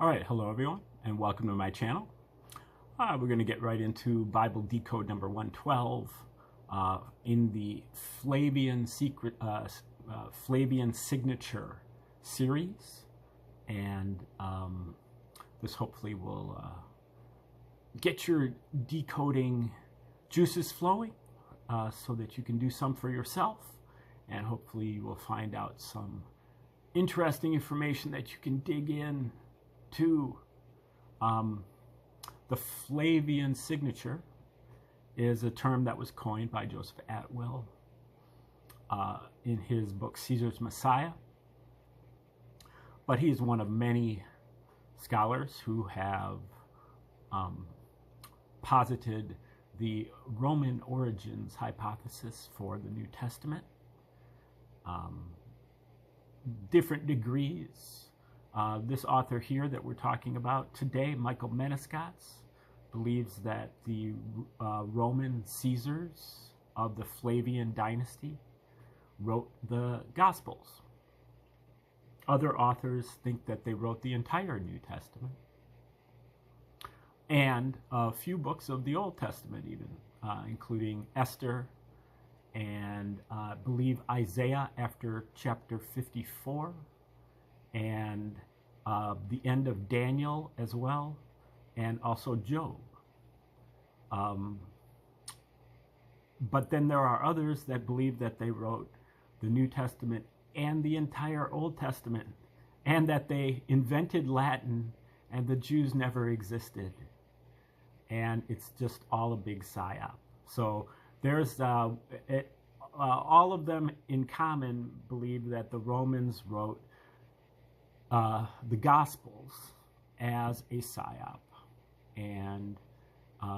All right, hello everyone, and welcome to my channel. We're going to get right into Bible Decode number 112 in the Flavian Signature series, and this hopefully will get your decoding juices flowing so that you can do some for yourself, and hopefully you will find out some interesting information that you can dig in to. The Flavian signature is a term that was coined by Joseph Atwill in his book Caesar's Messiah, but he is one of many scholars who have posited the Roman origins hypothesis for the New Testament. Different degrees. This author here that we're talking about today, Michael Menescats, believes that the Roman Caesars of the Flavian dynasty wrote the Gospels. Other authors think that they wrote the entire New Testament and a few books of the Old Testament even, including Esther and I believe Isaiah after chapter 54, and the end of Daniel as well, and also Job. But then there are others that believe that they wrote the New Testament and the entire Old Testament, and that they invented Latin and the Jews never existed, and it's just all a big psyop. So there's all of them in common believe that the Romans wrote the Gospels as a psyop and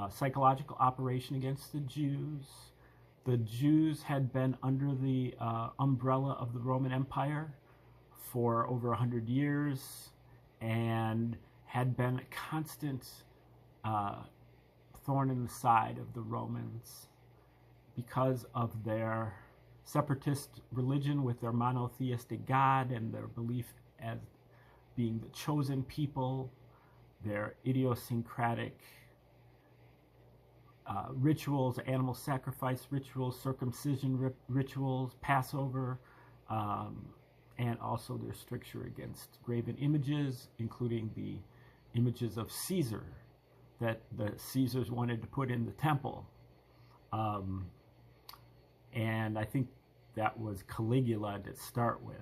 psychological operation against the Jews. The Jews had been under the umbrella of the Roman Empire for over 100 years and had been a constant thorn in the side of the Romans because of their separatist religion with their monotheistic God and their belief as being the chosen people, their idiosyncratic rituals, animal sacrifice rituals, circumcision rituals, Passover, and also their stricture against graven images, including the images of Caesar that the Caesars wanted to put in the temple. And I think that was Caligula to start with.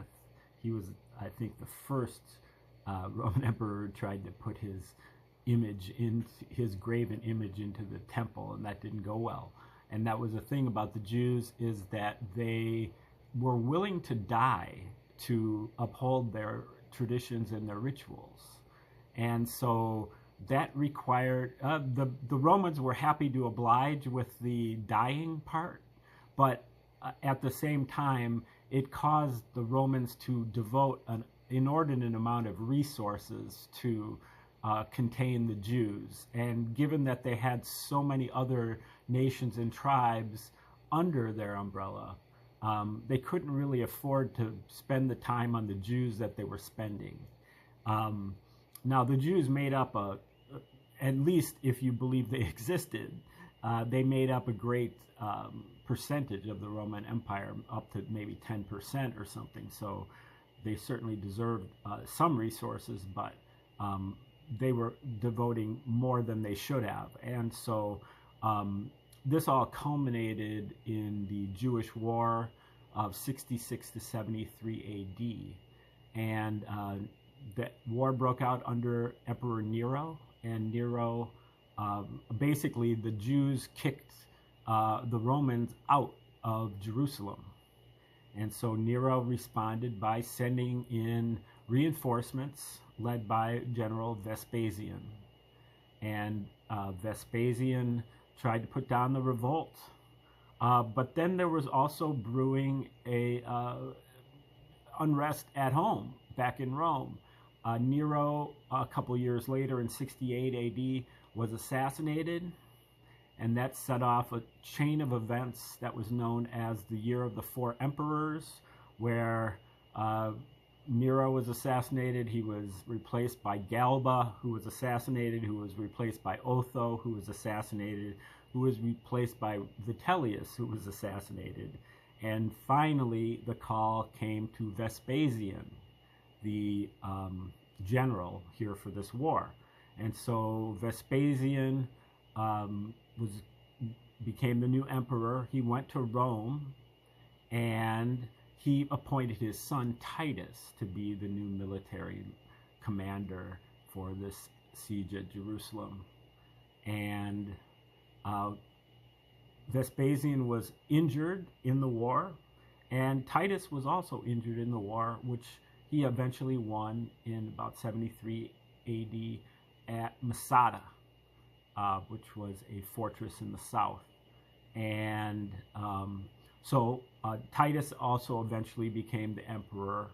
He was, I think, the first Roman emperor who tried to put his image, his graven image, into the temple, and that didn't go well. And that was the thing about the Jews, is that they were willing to die to uphold their traditions and their rituals. And so that required, the Romans were happy to oblige with the dying part, but at the same time, it caused the Romans to devote an inordinate amount of resources to contain the Jews. And given that they had so many other nations and tribes under their umbrella, they couldn't really afford to spend the time on the Jews that they were spending. Now, the Jews made up at least if you believe they existed, they made up a great percentage of the Roman Empire, up to maybe 10% or something. So they certainly deserved some resources, but they were devoting more than they should have. And so this all culminated in the Jewish War of 66 to 73 AD. And that war broke out under Emperor Nero, and Nero, basically the Jews kicked the Romans out of Jerusalem. And so Nero responded by sending in reinforcements led by General Vespasian. And Vespasian tried to put down the revolt. But then there was also brewing a unrest at home back in Rome. Nero, a couple years later in 68 AD, was assassinated, and that set off a chain of events that was known as the Year of the Four Emperors, where Nero was assassinated. He was replaced by Galba, who was assassinated, who was replaced by Otho, who was assassinated, who was replaced by Vitellius, who was assassinated. And finally, the call came to Vespasian, the general here for this war. And so Vespasian became the new emperor. He went to Rome, and he appointed his son Titus to be the new military commander for this siege at Jerusalem. And Vespasian was injured in the war, and Titus was also injured in the war, which he eventually won in about 73 AD at Masada, which was a fortress in the south. And so Titus also eventually became the emperor,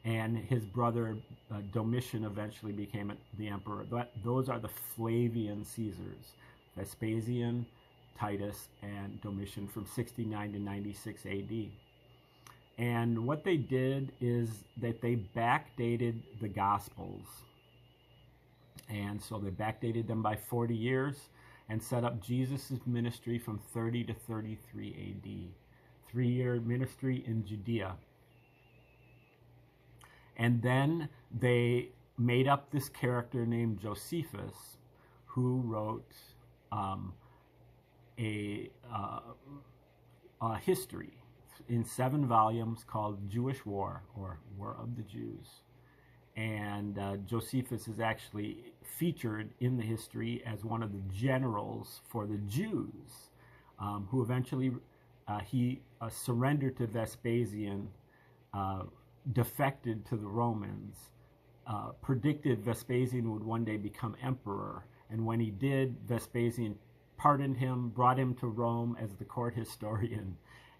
and his brother Domitian eventually became the emperor. Those are the Flavian Caesars: Vespasian, Titus, and Domitian, from 69 to 96 AD. And what they did is that they backdated the Gospels. And so they backdated them by 40 years and set up Jesus' ministry from 30 to 33 AD. 3-year ministry in Judea. And then they made up this character named Josephus, who wrote a history in 7 volumes called Jewish War, or War of the Jews. And Josephus is actually featured in the history as one of the generals for the Jews, who eventually he surrendered to Vespasian, defected to the Romans, predicted Vespasian would one day become emperor. And when he did, Vespasian pardoned him, brought him to Rome as the court historian,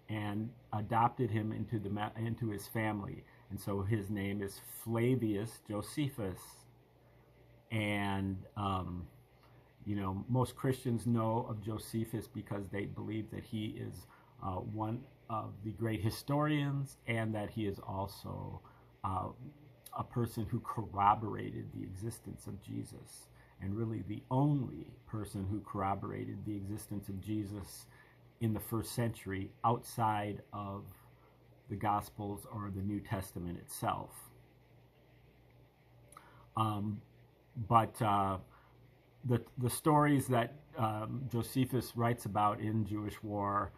and adopted him into his family. And so his name is Flavius Josephus. And, most Christians know of Josephus because they believe that he is one of the great historians, and that he is also a person who corroborated the existence of Jesus, and really the only person who corroborated the existence of Jesus in the first century outside of the Gospels or the New Testament itself. But the stories that Josephus writes about in Jewish War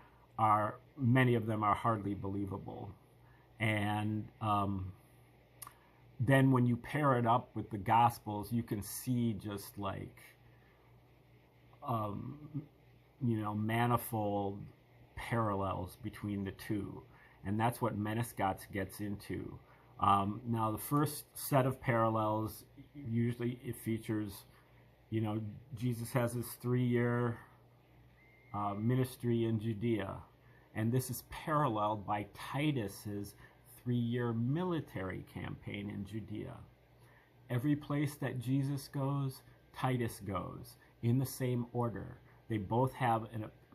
many of them are hardly believable. And then when you pair it up with the Gospels, you can see just like, manifold parallels between the two. And that's what Menescats gets into. Now, the first set of parallels, usually it features, Jesus has his 3-year ministry in Judea. And this is paralleled by Titus's 3-year military campaign in Judea. Every place that Jesus goes, Titus goes, in the same order. They both have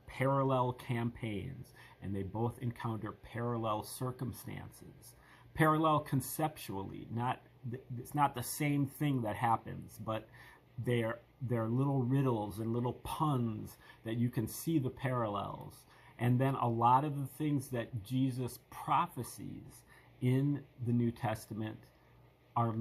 parallel campaigns, and they both encounter parallel circumstances. Parallel conceptually, it's not the same thing that happens, but they're little riddles and little puns that you can see the parallels. And then a lot of the things that Jesus prophesies in the New Testament are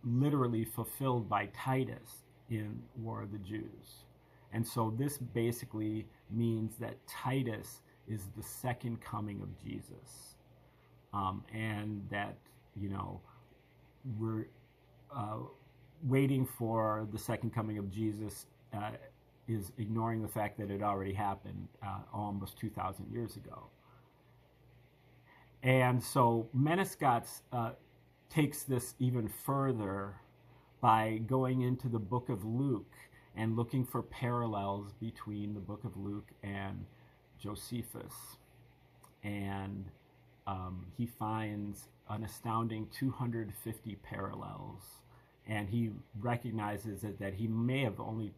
literally fulfilled by Titus in War of the Jews. And so this basically means that Titus is the second coming of Jesus. And that, we're waiting for the second coming of Jesus is ignoring the fact that it already happened almost 2,000 years ago. And so Menescats takes this even further by going into the book of Luke and looking for parallels between the book of Luke and Josephus. And he finds an astounding 250 parallels. And he recognizes that he may have only,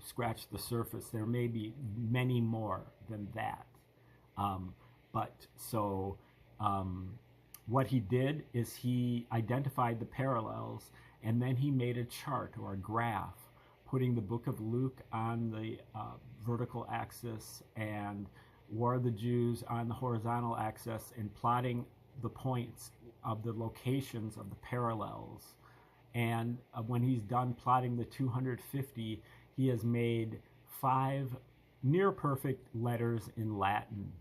scratched the surface. There may be many more than that. what he did is he identified the parallels, and then he made a chart or a graph, putting the book of Luke on the vertical axis and War of the Jews on the horizontal axis, and plotting the points of the locations of the parallels. And when he's done plotting the 250, he has made 5 near perfect letters in Latin.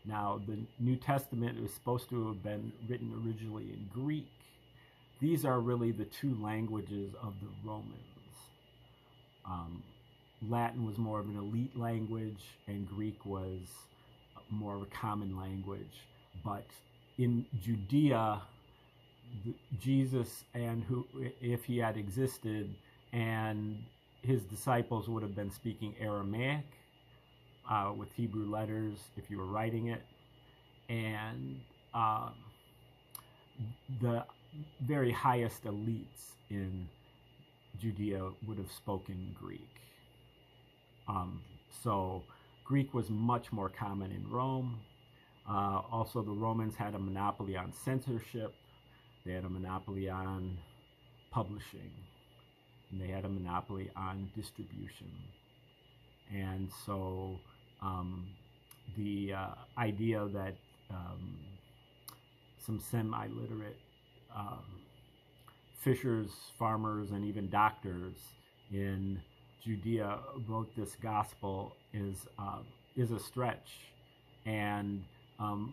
Now, the New Testament was supposed to have been written originally in Greek. These are really the 2 languages of the Romans. Latin was more of an elite language, and Greek was more of a common language. But in Judea, Jesus, and who, if he had existed, and his disciples would have been speaking Aramaic with Hebrew letters if you were writing it, and the very highest elites in Judea would have spoken Greek. So Greek was much more common in Rome. Also, the Romans had a monopoly on censorship. They had a monopoly on publishing. And they had a monopoly on distribution. And so the idea that some semi-literate fishers, farmers, and even doctors in Judea wrote this gospel is a stretch. And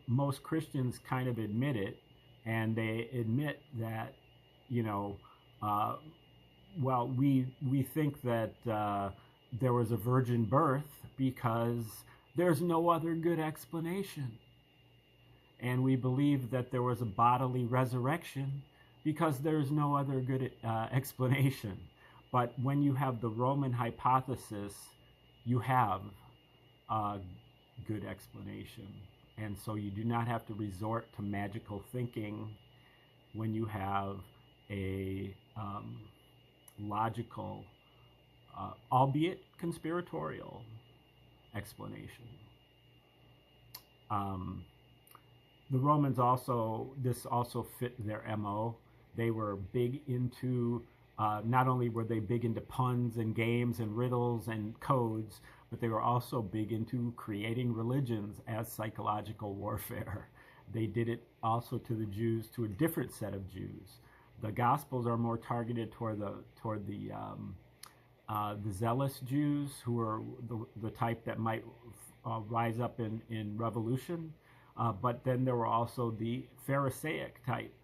most Christians kind of admit it, and they admit that, well, we think that there was a virgin birth because there's no other good explanation. And we believe that there was a bodily resurrection because there's no other good explanation. But when you have the Roman hypothesis, you have a good explanation. And so you do not have to resort to magical thinking when you have a logical, albeit conspiratorial, explanation. The Romans this also fit their MO. They were big into, not only were they big into puns and games and riddles and codes, but they were also big into creating religions as psychological warfare. They did it also to the Jews, to a different set of Jews. The Gospels are more targeted toward the zealous Jews, who are the type that might rise up in revolution. But then there were also the Pharisaic type,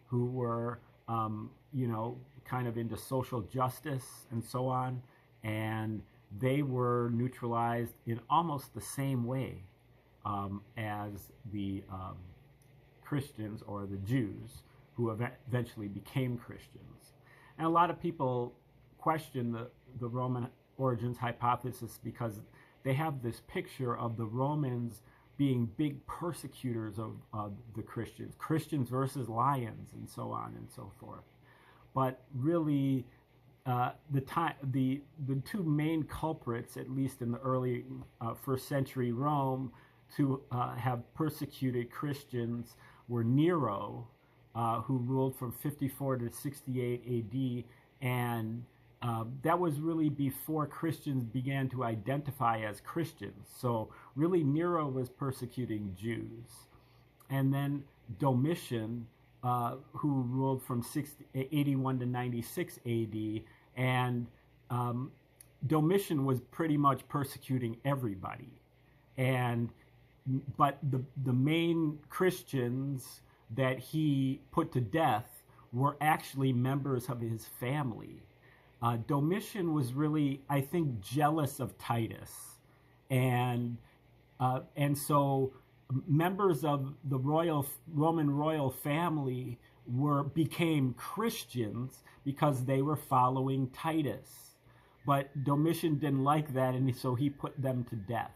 who were, kind of into social justice and so on. And they were neutralized in almost the same way as the Christians or the Jews, who eventually became Christians. And a lot of people question the Roman origins hypothesis because they have this picture of the Romans being big persecutors of the Christians versus lions, and so on and so forth. But really, the 2 main culprits, at least in the early 1st century Rome, to have persecuted Christians were Nero, who ruled from 54 to 68 AD, and that was really before Christians began to identify as Christians. So really Nero was persecuting Jews. And then Domitian, who ruled from 81 to 96 AD, and Domitian was pretty much persecuting everybody. But the main Christians that he put to death were actually members of his family. Domitian was really, I think, jealous of Titus, and so members of the Roman royal family became Christians because they were following Titus. But Domitian didn't like that, and so he put them to death.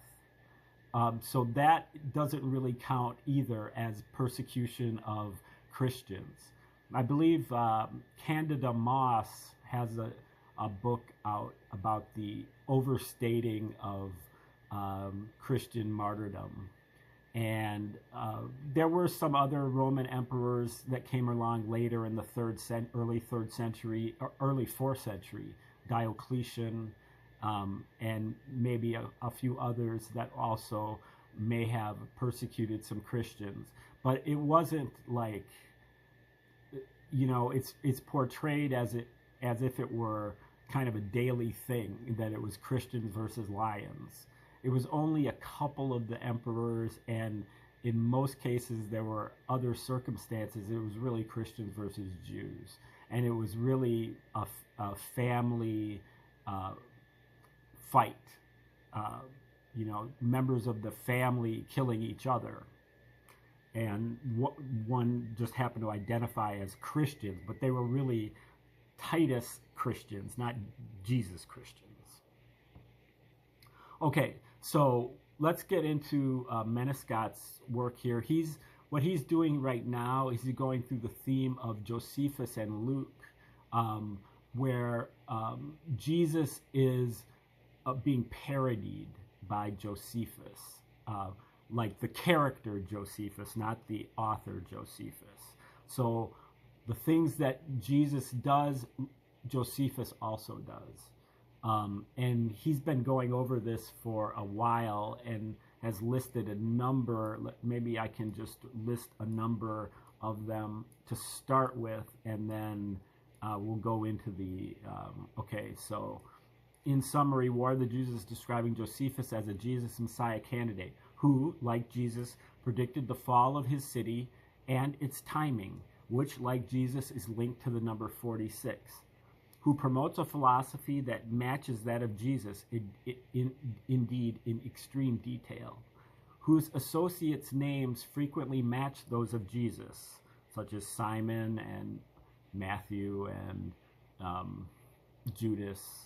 So that doesn't really count either as persecution of Christians. I believe Candida Moss has a book out about the overstating of Christian martyrdom. And there were some other Roman emperors that came along later in the early 3rd century, or early 4th century, Diocletian, and maybe a few others that also may have persecuted some Christians. But it wasn't like, it's portrayed as if it were kind of a daily thing, that it was Christians versus lions. It was only a couple of the emperors, and in most cases there were other circumstances. It was really Christians versus Jews, and it was really a family fight. Members of the family killing each other, and one just happened to identify as Christians, but they were really Titus Christians, not Jesus Christians. Okay, so let's get into Menescot's work here. What he's doing right now is he's going through the theme of Josephus and Luke, where Jesus is being parodied by Josephus, like the character Josephus, not the author Josephus. So the things that Jesus does, Josephus also does. And he's been going over this for a while and has listed a number. Maybe I can just list a number of them to start with, and then we'll go into the, okay, so in summary, War of the Jews is describing Josephus as a Jesus Messiah candidate who, like Jesus, predicted the fall of his city and its timing, which, like Jesus, is linked to the number 46, who promotes a philosophy that matches that of Jesus, indeed in extreme detail, whose associates' names frequently match those of Jesus, such as Simon and Matthew and Judas,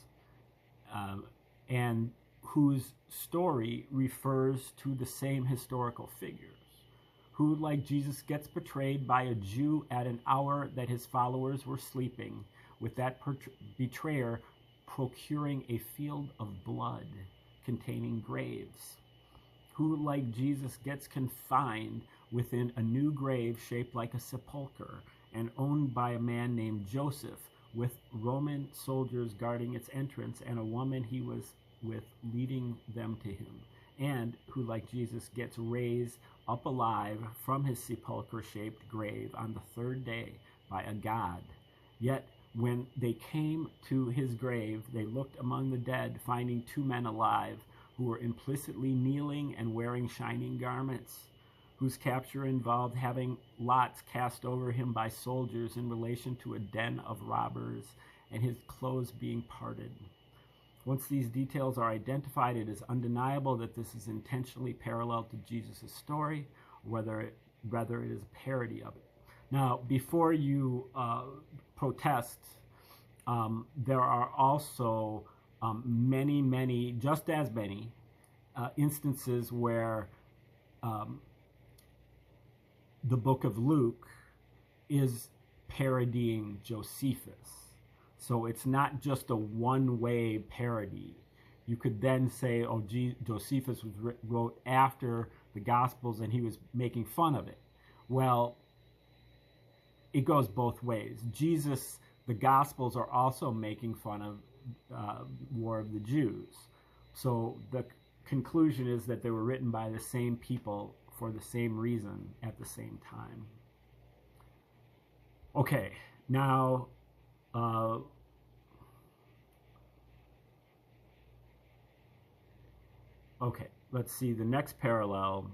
and whose story refers to the same historical figures, who, like Jesus, gets betrayed by a Jew at an hour that his followers were sleeping, with that betrayer procuring a field of blood containing graves, who, like Jesus, gets confined within a new grave shaped like a sepulcher and owned by a man named Joseph, with Roman soldiers guarding its entrance and a woman he was with leading them to him, and who, like Jesus, gets raised up alive from his sepulcher-shaped grave on the 3rd day by a god. Yet when they came to his grave, they looked among the dead, finding 2 men alive, who were implicitly kneeling and wearing shining garments, whose capture involved having lots cast over him by soldiers in relation to a den of robbers, and his clothes being parted. Once these details are identified, it is undeniable that this is intentionally parallel to Jesus' story, whether it is a parody of it. Now, before you protest, there are also many, just as many instances where the book of Luke is parodying Josephus. So it's not just a one-way parody. You could then say, oh, Josephus wrote after the Gospels and he was making fun of it. Well, it goes both ways. Jesus, the Gospels are also making fun of War of the Jews. So the conclusion is that they were written by the same people for the same reason at the same time. Okay, now okay, let's see the next parallel.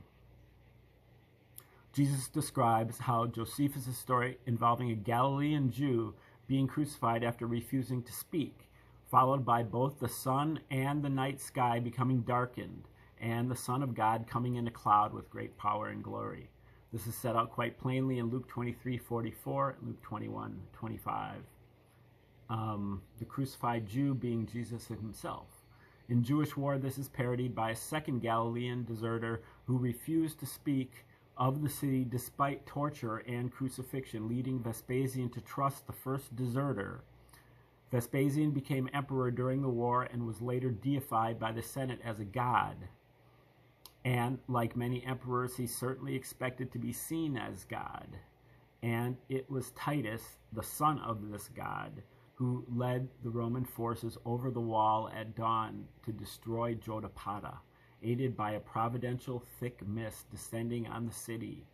Jesus describes how Josephus' story involving a Galilean Jew being crucified after refusing to speak, followed by both the sun and the night sky becoming darkened, and the Son of God coming in a cloud with great power and glory. This is set out quite plainly in Luke 23:44, Luke 21:25. The crucified Jew being Jesus himself. In Jewish war, this is parodied by a second Galilean deserter who refused to speak of the city despite torture and crucifixion, leading Vespasian to trust the first deserter. Vespasian became emperor during the war and was later deified by the Senate as a god. And like many emperors, he certainly expected to be seen as God. And it was Titus, the son of this God, who led the Roman forces over the wall at dawn to destroy Jotapata, aided by a providential thick mist descending on the city.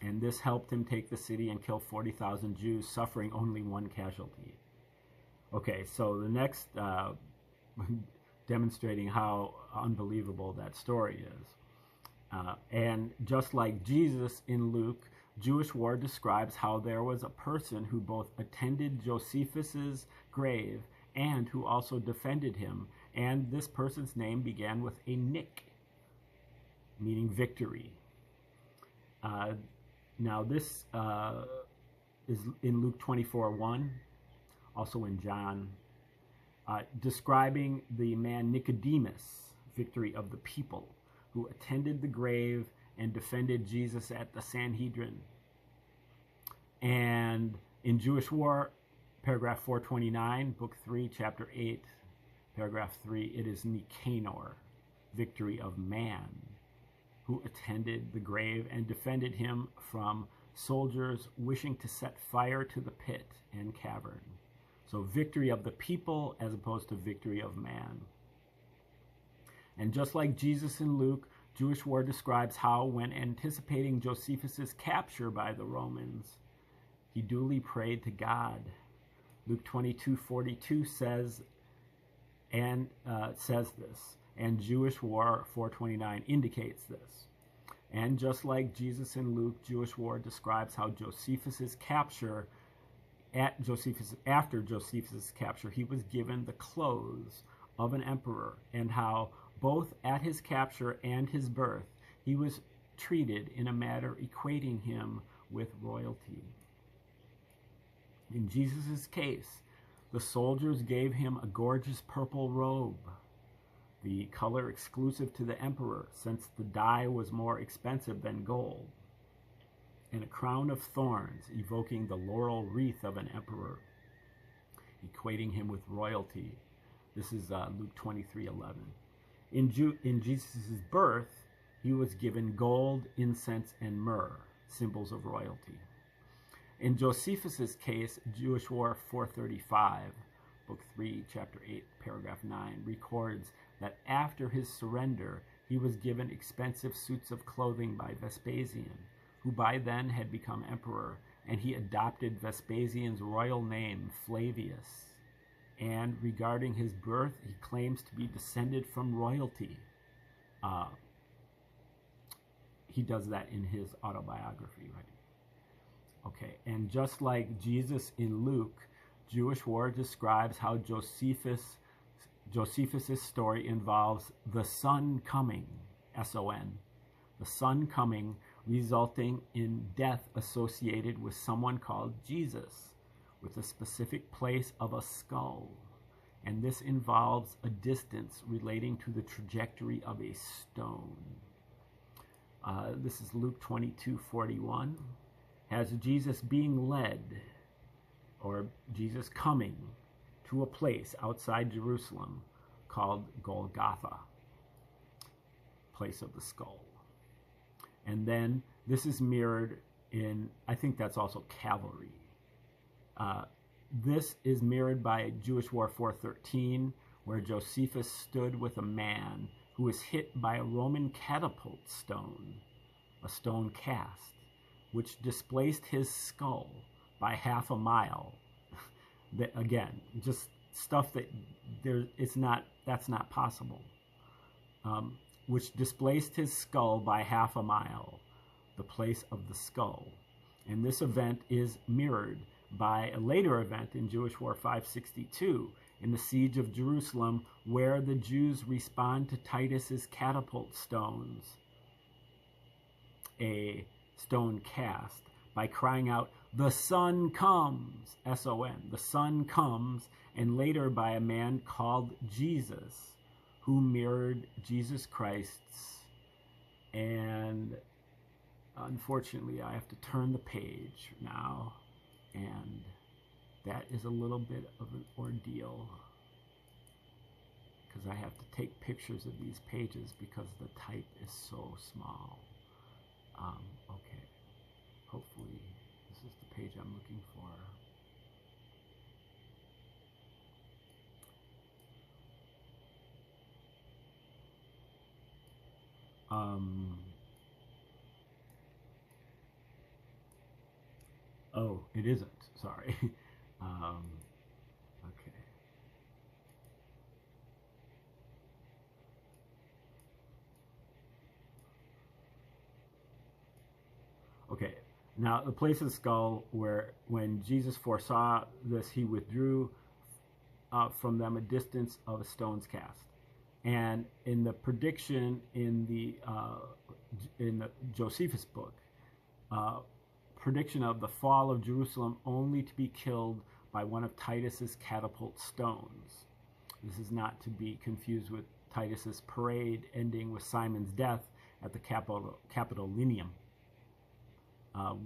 And this helped him take the city and kill 40,000 Jews, suffering only one casualty. Okay, so the next, demonstrating how unbelievable that story is. And just like Jesus in Luke, Jewish War describes how there was a person who both attended Josephus's grave and who also defended him. And this person's name began with a nick, meaning victory. Now this is in Luke 24:1, also in John, describing the man Nicodemus, victory of the people, who attended the grave and defended Jesus at the Sanhedrin. And in Jewish War, paragraph 429, book 3, chapter 8, paragraph 3, it is Nicanor, victory of man, who attended the grave and defended him from soldiers wishing to set fire to the pit and cavern. So victory of the people as opposed to victory of man. And just like Jesus in Luke, Jewish War describes how, when anticipating Josephus's capture by the Romans, he duly prayed to God. Luke 22:42 says this, and Jewish War 429 indicates this. And just like Jesus in Luke, Jewish War describes how Josephus's capture, after Josephus's capture, he was given the clothes of an emperor, and how both at his capture and his birth, he was treated in a manner equating him with royalty. In Jesus' case, the soldiers gave him a gorgeous purple robe, the color exclusive to the emperor, since the dye was more expensive than gold, and a crown of thorns, evoking the laurel wreath of an emperor, equating him with royalty. This is Luke 23:11. In Jesus' birth, he was given gold, incense, and myrrh, symbols of royalty. In Josephus' case, Jewish War 435, book 3, chapter 8, paragraph 9, records that after his surrender, he was given expensive suits of clothing by Vespasian, who by then had become emperor, and he adopted Vespasian's royal name, Flavius. And regarding his birth, he claims to be descended from royalty. He does that in his autobiography, right? Okay, and just like Jesus in Luke, Jewish War describes how Josephus' story involves the Son coming, S-O-N, the Son coming, resulting in death associated with someone called Jesus, with a specific place of a skull. And this involves a distance relating to the trajectory of a stone. This is Luke 22:41. Has Jesus being led, or Jesus coming, to a place outside Jerusalem called Golgotha, place of the skull. And then this is mirrored in, I think that's also Calvary. This is mirrored by Jewish War 413, where Josephus stood with a man who was hit by a Roman catapult stone, a stone cast, which displaced his skull by half a mile. That, again, just stuff that that's not possible. Which displaced his skull by half a mile, the place of the skull. And this event is mirrored by a later event in Jewish War 562, in the siege of Jerusalem, where the Jews respond to Titus's catapult stones, a stone cast, by crying out, "The Son comes," S-O-N, the Son comes, and later by a man called Jesus, who mirrored Jesus Christ's. And unfortunately, I have to turn the page now, and that is a little bit of an ordeal, because because I have to take pictures of these pages because the type is so small. Okay, hopefully this is the page I'm looking for. Oh, it isn't. Sorry. Okay. Okay. Now, the place of the skull where, when Jesus foresaw this, he withdrew from them a distance of a stone's cast. And in the prediction in the Josephus book, prediction of the fall of Jerusalem only to be killed by one of Titus's catapult stones. This is not to be confused with Titus's parade ending with Simon's death at the Capitolineum,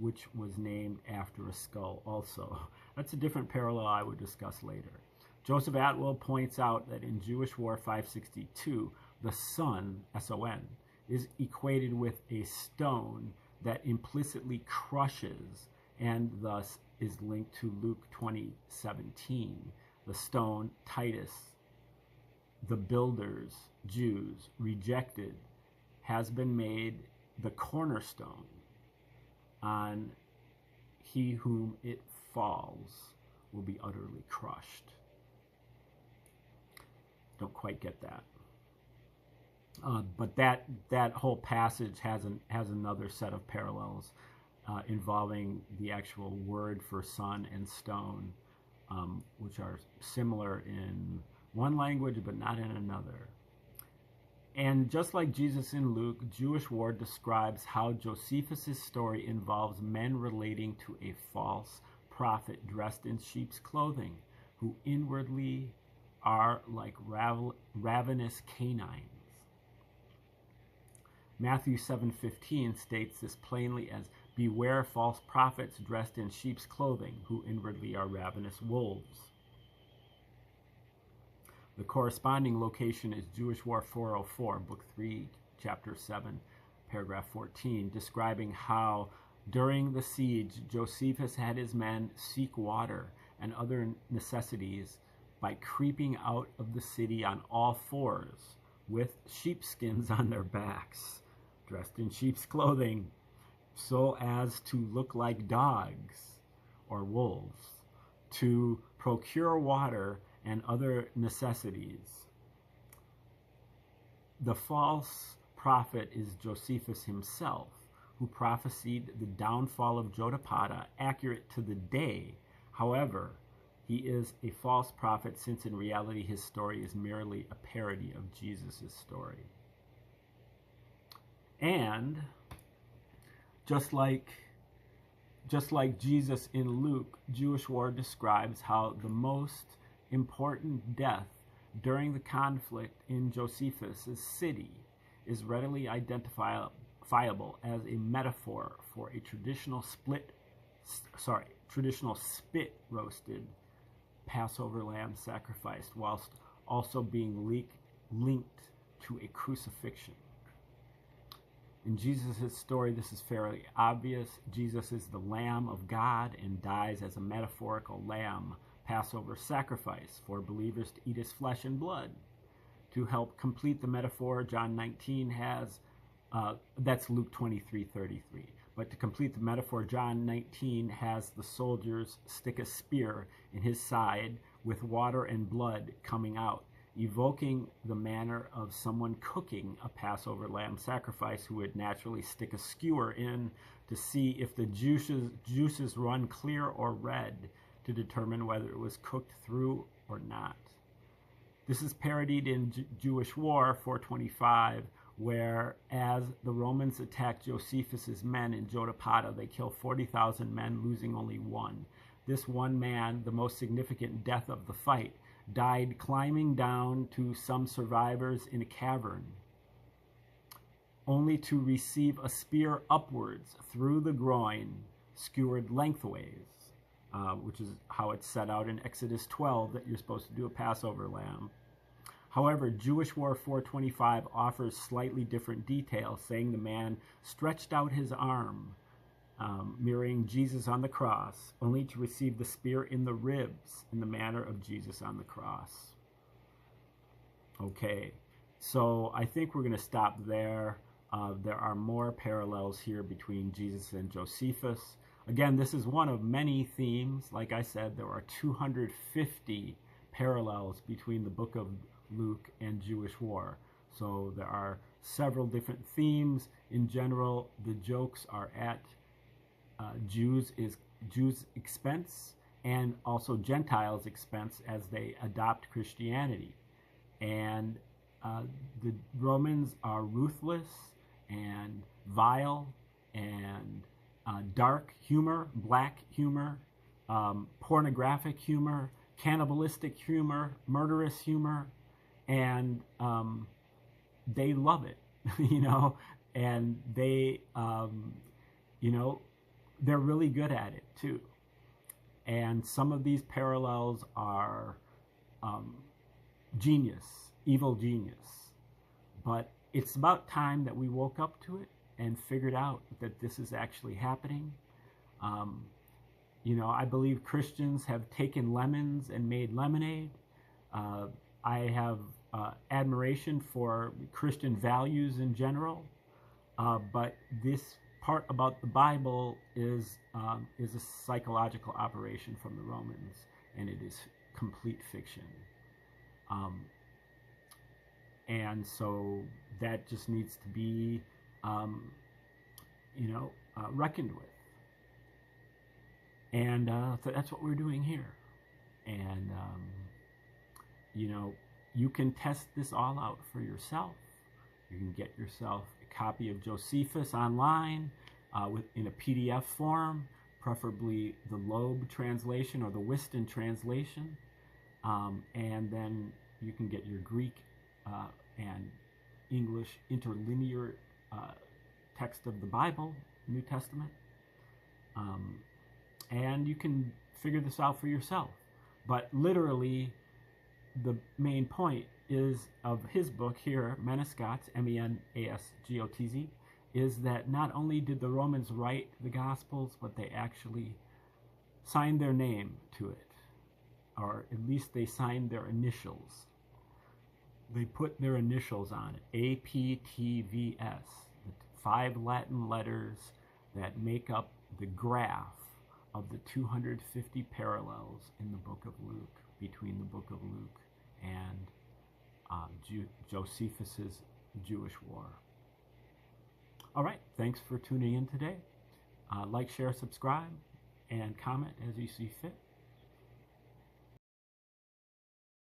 which was named after a skull also. That's a different parallel I would discuss later. Joseph Atwill points out that in Jewish War 562, the son, S-O-N, is equated with a stone that implicitly crushes and thus is linked to Luke 20:17. The stone, Titus, the builders, Jews, rejected, has been made the cornerstone. On he whom it falls will be utterly crushed. Don't quite get that. But that whole passage has another set of parallels involving the actual word for son and stone, which are similar in one language but not in another. And just like Jesus in Luke, Jewish War describes how Josephus' story involves men relating to a false prophet dressed in sheep's clothing, who inwardly are like ravenous canines. Matthew 7:15 states this plainly as, "Beware false prophets dressed in sheep's clothing, who inwardly are ravenous wolves." The corresponding location is Jewish War 404, Book 3, Chapter 7, Paragraph 14, describing how during the siege Josephus had his men seek water and other necessities by creeping out of the city on all fours with sheepskins on their backs, dressed in sheep's clothing, so as to look like dogs or wolves, to procure water and other necessities. The false prophet is Josephus himself, who prophesied the downfall of Jotapata accurate to the day. However, he is a false prophet since in reality his story is merely a parody of Jesus' story. And just like Jesus in Luke, Jewish War describes how the most important death during the conflict in Josephus' city is readily identifiable as a metaphor for a traditional spit roasted Passover lamb sacrificed, whilst also being linked to a crucifixion. In Jesus' story, this is fairly obvious. Jesus is the Lamb of God and dies as a metaphorical lamb Passover sacrifice for believers to eat his flesh and blood. To help complete the metaphor, John 19 has, that's Luke 23:33. But to complete the metaphor, John 19 has the soldiers stick a spear in his side with water and blood coming out, evoking the manner of someone cooking a Passover lamb sacrifice who would naturally stick a skewer in to see if the juices run clear or red to determine whether it was cooked through or not. This is parodied in Jewish War 425, where as the Romans attacked Josephus' men in Jotapata, they kill 40,000 men, losing only one. This one man, the most significant death of the fight, died climbing down to some survivors in a cavern, only to receive a spear upwards through the groin, skewered lengthways, which is how it's set out in Exodus 12 that you're supposed to do a Passover lamb. However, Jewish War 425 offers slightly different details, saying the man stretched out his arm, mirroring Jesus on the cross, only to receive the spear in the ribs in the manner of Jesus on the cross. Okay, so I think we're going to stop there. There are more parallels here between Jesus and Josephus. Again, this is one of many themes. Like I said, there are 250 parallels between the book of Luke and Jewish War. So there are several different themes. In general, the jokes are at Jews' expense and also Gentiles' expense as they adopt Christianity. And the Romans are ruthless and vile and dark humor, black humor, pornographic humor, cannibalistic humor, murderous humor, and they love it, you know, and they, you know, they're really good at it too. And some of these parallels are genius, evil genius. But it's about time that we woke up to it and figured out that this is actually happening. You know, I believe Christians have taken lemons and made lemonade. I have admiration for Christian values in general, but this part about the Bible is a psychological operation from the Romans, and it is complete fiction. And so that just needs to be, you know, reckoned with. And so that's what we're doing here. And, you know, you can test this all out for yourself. You can get yourself a copy of Josephus online in a PDF form, preferably the Loeb translation or the Whiston translation. And then you can get your Greek and English interlinear text of the Bible, New Testament. And you can figure this out for yourself. But literally, the main point is of his book here, Menascot's, M-E-N-A-S-G-O-T-Z, is that not only did the Romans write the Gospels, but they actually signed their name to it. Or at least they signed their initials. They put their initials on it, A-P-T-V-S, the 5 Latin letters that make up the graph of the 250 parallels in the book of Luke, between the book of Luke and Josephus's Jewish War. All right, thanks for tuning in today. Like, share, subscribe, and comment as you see fit.